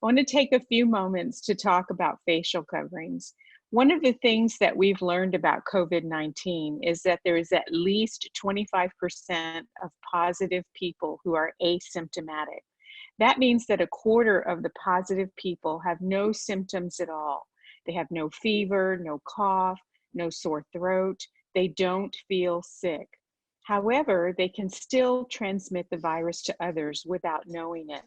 want to take a few moments to talk about facial coverings. One of the things that we've learned about COVID-19 is that there is at least 25% of positive people who are asymptomatic. That means that a quarter of the positive people have no symptoms at all. They have no fever, no cough, no sore throat. They don't feel sick. However, they can still transmit the virus to others without knowing it.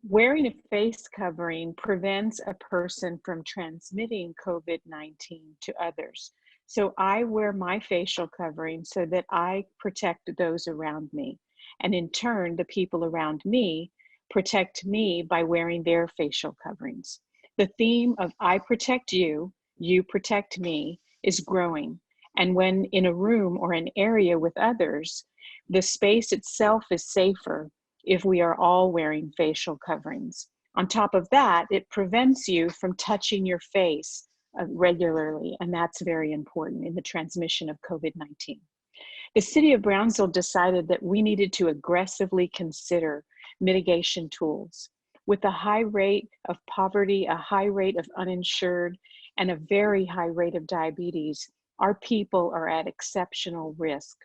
Wearing a face covering prevents a person from transmitting COVID-19 to others. So I wear my facial covering so that I protect those around me. And in turn, the people around me protect me by wearing their facial coverings. The theme of I protect you, you protect me is growing. And when in a room or an area with others, the space itself is safer if we are all wearing facial coverings. On top of that, it prevents you from touching your face regularly, and that's very important in the transmission of COVID-19. The city of Brownsville decided that we needed to aggressively consider mitigation tools. With a high rate of poverty, a high rate of uninsured, and a very high rate of diabetes, our people are at exceptional risk.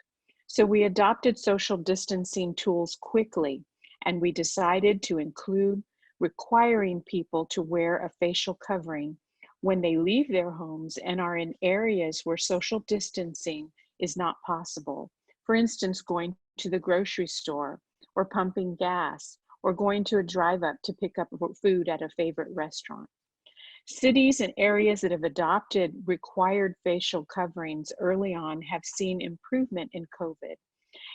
So we adopted social distancing tools quickly, and we decided to include requiring people to wear a facial covering when they leave their homes and are in areas where social distancing is not possible. For instance, going to the grocery store, or pumping gas, or going to a drive-up to pick up food at a favorite restaurant. Cities and areas that have adopted required facial coverings early on have seen improvement in COVID.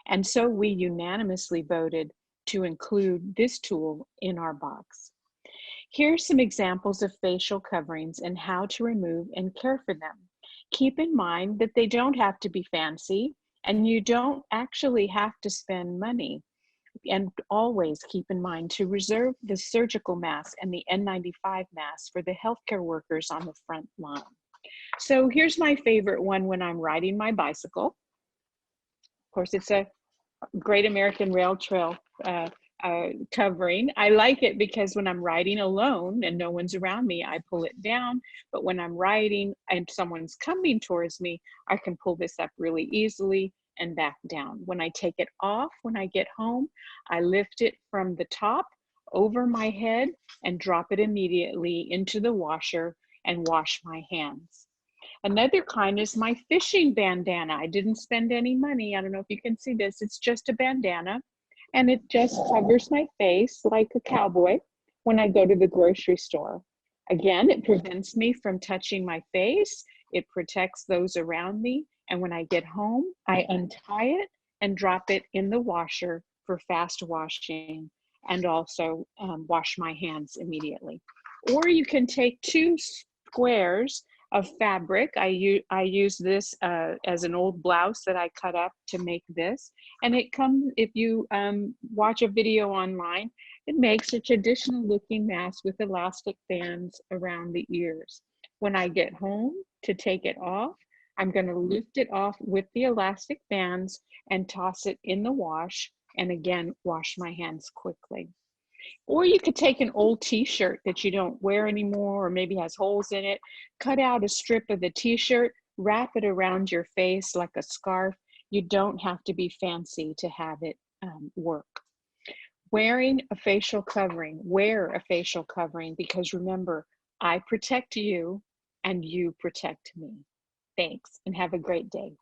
And so we unanimously voted to include this tool in our box. Here's some examples of facial coverings and how to remove and care for them. Keep in mind that they don't have to be fancy, and you don't actually have to spend money. And always keep in mind to reserve the surgical mask and the N95 mask for the healthcare workers on the front line. So here's my favorite one when I'm riding my bicycle. Of course, it's a Great American Rail Trail covering. I like it because when I'm riding alone and no one's around me, I pull it down. But when I'm riding and someone's coming towards me, I can pull this up really easily and back down. When I take it off, when I get home, I lift it from the top over my head and drop it immediately into the washer and wash my hands. Another kind is my fishing bandana. I didn't spend any money. I don't know if you can see this. It's just a bandana, and it just covers my face like a cowboy when I go to the grocery store. Again, it prevents me from touching my face. It protects those around me. And when I get home, I untie it and drop it in the washer for fast washing, and also wash my hands immediately. Or you can take 2 squares of fabric. I use this as an old blouse that I cut up to make this. And it comes, if you watch a video online, it makes a traditional looking mask with elastic bands around the ears. When I get home to take it off, I'm going to lift it off with the elastic bands and toss it in the wash, and again, wash my hands quickly. Or you could take an old t-shirt that you don't wear anymore, or maybe has holes in it, cut out a strip of the t-shirt, wrap it around your face like a scarf. You don't have to be fancy to have it work. Wearing a facial covering, wear a facial covering, because remember, I protect you and you protect me. Thanks, and have a great day.